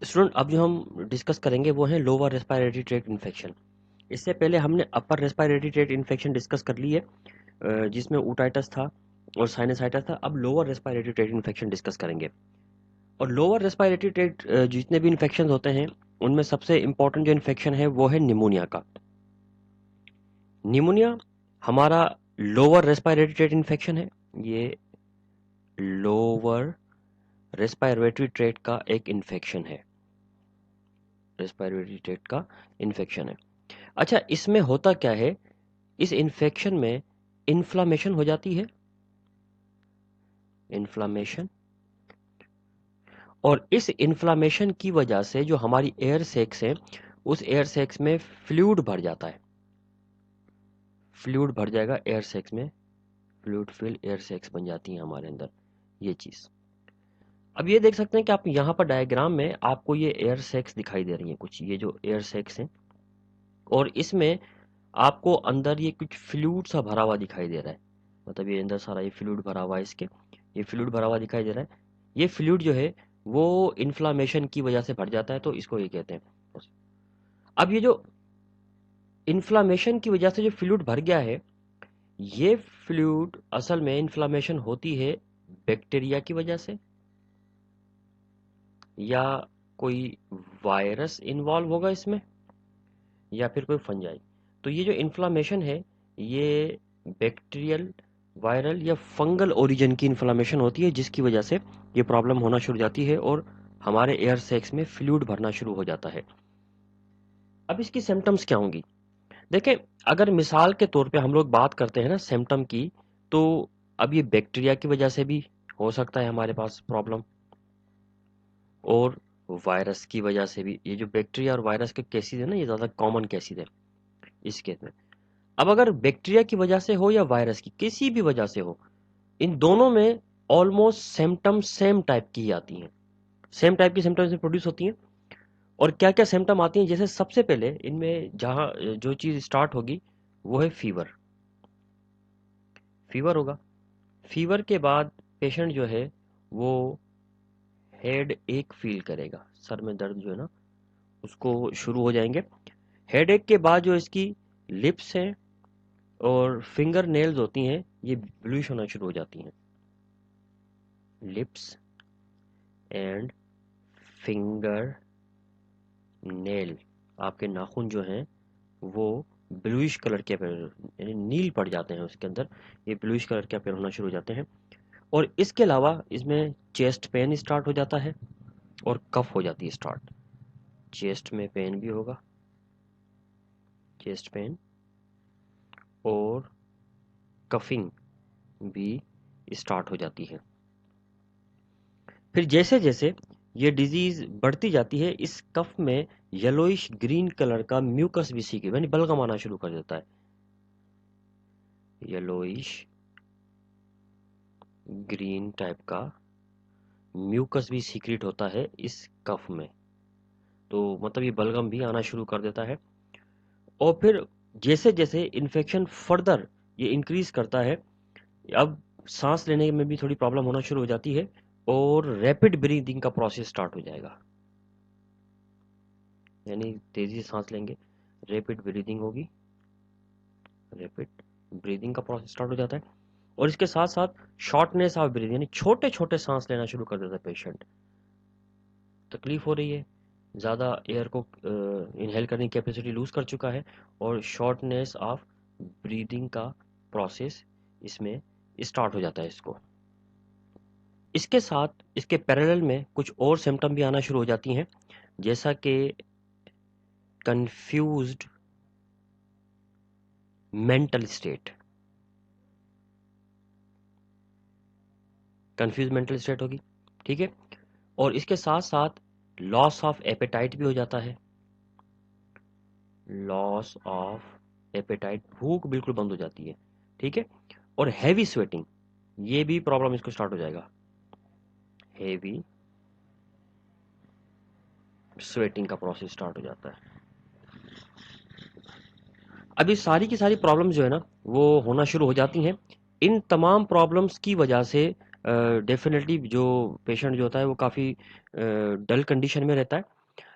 Student अब जो हम डिस्कस करेंगे वो है लोअर रेस्पिरेटरी ट्रैक्ट इन्फेक्शन। इससे पहले हमने upper respiratory tract infection discuss कर ली है, जिसमें ओटाइटिस था और साइनसाइटिस था। अब lower respiratory tract infection discuss करेंगे। और लोअर रेस्पिरेटरी ट्रैक्ट जितने भी इन्फेक्शन होते हैं उनमें सबसे इंपॉर्टेंट जो इन्फेक्शन है वो है निमोनिया का। निमोनिया हमारा लोअर रेस्पिरेटरी ट्रैक्ट इन्फेक्शन है। ये लोअर रेस्पिरेटरी ट्रैक्ट का एक इन्फेक्शन है, रेस्पिरेटरी ट्रैक्ट का इन्फेक्शन है। अच्छा, इसमें होता क्या है, इस इन्फेक्शन में इन्फ्लामेशन हो जाती है, इन्फ्लामेशन। और इस इन्फ्लामेशन की वजह से जो हमारी एयर सैक्स है उस एयर सैक्स में फ्लूइड भर जाता है, फ्लूइड भर जाएगा एयर सैक्स में, फ्लूइड फिल एयर सैक्स बन जाती है हमारे अंदर ये चीज। अब ये देख सकते हैं कि आप यहाँ पर डायग्राम में आपको ये एयर सैक्स दिखाई दे रही है, कुछ ये जो एयर सैक्स हैं, और इसमें आपको अंदर ये कुछ फ्लूइड सा भरा हुआ दिखाई दे रहा है। मतलब ये अंदर सारा ये फ्लूइड भरा हुआ है, इसके ये फ्लूइड भरा हुआ दिखाई दे रहा है। ये फ्लूइड जो है वो इन्फ्लामेशन की वजह से भर जाता है, तो इसको ये कहते हैं। अब ये जो इन्फ्लामेशन की वजह से जो फ्लूइड भर गया है, ये फ्लूइड असल में इन्फ्लामेशन होती है बैक्टीरिया की वजह से, या कोई वायरस इन्वॉल्व होगा इसमें, या फिर कोई फंजाई। तो ये जो इन्फ्लामेशन है ये बैक्टीरियल, वायरल या फंगल ओरिजिन की इन्फ्लामेशन होती है, जिसकी वजह से ये प्रॉब्लम होना शुरू हो जाती है और हमारे एयर सैक्स में फ्लूइड भरना शुरू हो जाता है। अब इसकी सिम्टम्स क्या होंगी? देखें, अगर मिसाल के तौर पे हम लोग बात करते हैं ना सिम्टम की, तो अब ये बैक्टीरिया की वजह से भी हो सकता है हमारे पास प्रॉब्लम, और वायरस की वजह से भी। ये जो बैक्टीरिया और वायरस के केसेस है ना, ये ज़्यादा कॉमन केसेस है इस केस में। अब अगर बैक्टीरिया की वजह से हो या वायरस की किसी भी वजह से हो, इन दोनों में ऑलमोस्ट सिम्टम सेम टाइप की ही आती हैं, सेम टाइप की सिम्टम्स प्रोड्यूस होती हैं। और क्या क्या सिम्टम आती हैं, जैसे सबसे पहले इनमें जहाँ जो चीज़ स्टार्ट होगी वो है फीवर। फीवर होगा, फीवर के बाद पेशेंट जो है वो हेड एक फील करेगा, सर में दर्द जो है ना उसको शुरू हो जाएंगे। हेड एक के बाद जो इसकी लिप्स हैं और फिंगर नेल्स होती हैं ये ब्लूइश होना शुरू हो जाती हैं। लिप्स एंड फिंगर नेल, आपके नाखून जो हैं वो ब्लूइश कलर के यानी नील पड़ जाते हैं उसके अंदर, ये ब्लूइश कलर के अपीयर होना शुरू हो जाते हैं। और इसके अलावा इसमें चेस्ट पेन स्टार्ट हो जाता है और कफ हो जाती है स्टार्ट। चेस्ट में पेन भी होगा, चेस्ट पेन, और कफिंग भी स्टार्ट हो जाती है। फिर जैसे जैसे ये डिजीज बढ़ती जाती है, इस कफ में येलोइश ग्रीन कलर का म्यूकस भी सीखे यानी बलगम आना शुरू कर देता है। येलोइश ग्रीन टाइप का म्यूकस भी सीक्रेट होता है इस कफ में, तो मतलब ये बलगम भी आना शुरू कर देता है। और फिर जैसे जैसे इन्फेक्शन फर्दर ये इंक्रीज करता है, अब सांस लेने में भी थोड़ी प्रॉब्लम होना शुरू हो जाती है और रैपिड ब्रीदिंग का प्रोसेस स्टार्ट हो जाएगा, यानी तेजी से सांस लेंगे, रैपिड ब्रीदिंग होगी, रैपिड ब्रीदिंग का प्रोसेस स्टार्ट हो जाता है। और इसके साथ साथ शॉर्टनेस ऑफ ब्रीदिंग, यानी छोटे छोटे सांस लेना शुरू कर देता है पेशेंट। तकलीफ हो रही है, ज़्यादा एयर को इनहेल करने की कैपेसिटी लूज कर चुका है, और शॉर्टनेस ऑफ ब्रीदिंग का प्रोसेस इसमें स्टार्ट हो जाता है इसको। इसके साथ इसके पैरेलल में कुछ और सिम्टम भी आना शुरू हो जाती हैं, जैसा कि confused mental state, confuse mental state होगी, ठीक है। और इसके साथ साथ लॉस ऑफ एपेटाइट भी हो जाता है, लॉस ऑफ एपेटाइट, भूख बिल्कुल बंद हो जाती है, ठीक है। और हैवी स्वेटिंग, ये भी प्रॉब्लम इसको स्टार्ट हो जाएगा, हैवी स्वेटिंग का प्रोसेस स्टार्ट हो जाता है। अभी सारी की सारी प्रॉब्लम्स जो है ना वो होना शुरू हो जाती हैं। इन तमाम प्रॉब्लम्स की वजह से डेफिनेटली जो पेशेंट जो होता है वो काफ़ी डल कंडीशन में रहता है,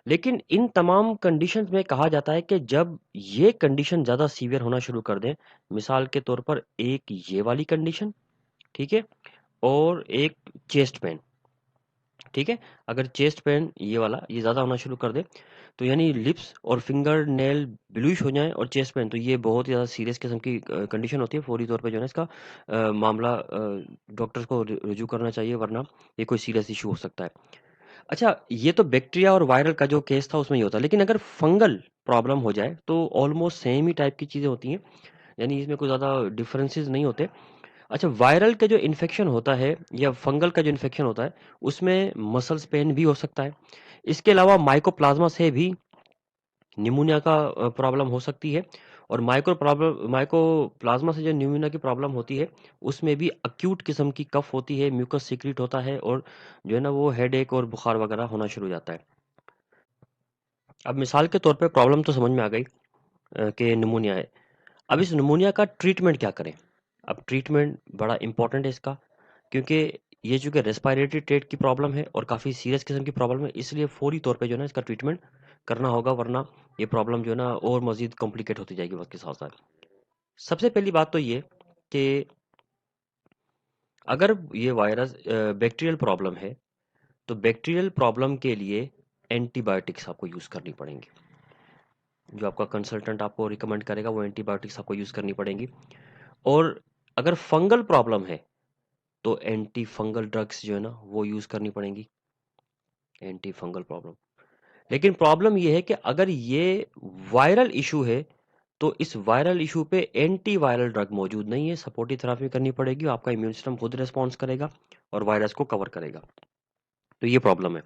लेकिन इन तमाम कंडीशंस में कहा जाता है कि जब ये कंडीशन ज़्यादा सीवियर होना शुरू कर दें, मिसाल के तौर पर एक ये वाली कंडीशन, ठीक है? और एक चेस्ट पेन, ठीक है? अगर चेस्ट पेन ये वाला ये ज़्यादा होना शुरू कर दे, तो यानी लिप्स और फिंगर नेल ब्लूइश हो जाएँ और चेस्ट पेन, तो ये बहुत ही ज़्यादा सीरियस किस्म की कंडीशन होती है। फौरी तौर पे जो है ना इसका मामला डॉक्टर्स को रुजू करना चाहिए, वरना ये कोई सीरियस इश्यू हो सकता है। अच्छा, ये तो बैक्टीरिया और वायरल का जो केस था उसमें ये होता है, लेकिन अगर फंगल प्रॉब्लम हो जाए तो ऑलमोस्ट सेम ही टाइप की चीज़ें होती हैं, यानी इसमें कोई ज़्यादा डिफरेंसेस नहीं होते। अच्छा, वायरल का जो इन्फेक्शन होता है या फंगल का जो इन्फेक्शन होता है, उसमें मसल्स पेन भी हो सकता है। इसके अलावा माइकोप्लाज्मा से भी निमोनिया का प्रॉब्लम हो सकती है, और माइकोप्लाज्मा से जो निमोनिया की प्रॉब्लम होती है, उसमें भी अक्यूट किस्म की कफ होती है, म्यूकस सीक्रेट होता है, और जो है ना वो हेडेक और बुखार वगैरह होना शुरू हो जाता है। अब मिसाल के तौर पे प्रॉब्लम तो समझ में आ गई कि निमोनिया है। अब इस निमोनिया का ट्रीटमेंट क्या करें? अब ट्रीटमेंट बड़ा इंपॉर्टेंट है इसका, क्योंकि ये चूँकि रेस्पिरेटरी ट्रेट की प्रॉब्लम है और काफ़ी सीरियस किस्म की प्रॉब्लम है, इसलिए फ़ौरी तौर पे जो है ना इसका ट्रीटमेंट करना होगा, वरना ये प्रॉब्लम जो है ना और मज़ीद कॉम्प्लिकेट होती जाएगी वक़्त के साथ-साथ। सबसे पहली बात तो ये कि अगर ये वायरस बैक्टीरियल प्रॉब्लम है, तो बैक्टीरियल प्रॉब्लम के लिए एंटीबायोटिक्स आपको यूज़ करनी पड़ेंगी। जो आपका कंसल्टेंट आपको रिकमेंड करेगा वो एंटीबायोटिक्स आपको यूज़ करनी पड़ेंगी। और अगर फंगल प्रॉब्लम है, तो एंटी फंगल ड्रग्स जो है ना वो यूज़ करनी पड़ेंगी, एंटी फंगल प्रॉब्लम। लेकिन प्रॉब्लम ये है कि अगर ये वायरल इशू है, तो इस वायरल इशू पे एंटी वायरल ड्रग मौजूद नहीं है, सपोर्टिव थेरेपी करनी पड़ेगी, आपका इम्यून सिस्टम खुद रिस्पॉन्स करेगा और वायरस को कवर करेगा। तो ये प्रॉब्लम है।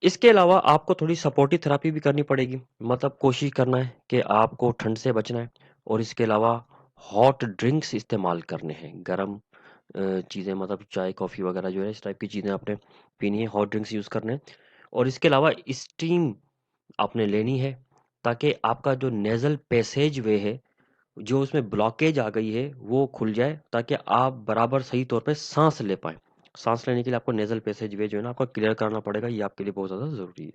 इसके अलावा आपको थोड़ी सपोर्टिव थेरेपी भी करनी पड़ेगी, मतलब कोशिश करना है कि आपको ठंड से बचना है, और इसके अलावा हॉट ड्रिंक्स इस्तेमाल करने हैं, गर्म चीज़ें, मतलब चाय कॉफ़ी वगैरह जो है इस टाइप की चीज़ें आपने पीनी है, हॉट ड्रिंक्स यूज़ करने हैं। और इसके अलावा स्टीम आपने लेनी है, ताकि आपका जो नेज़ल पैसेज वे है, जो उसमें ब्लॉकेज आ गई है, वो खुल जाए, ताकि आप बराबर सही तौर पे साँस ले पाएँ। साँस लेने के लिए आपको नेज़ल पैसेज वे जो है ना आपको क्लियर करना पड़ेगा, ये आपके लिए बहुत ज़्यादा ज़रूरी है।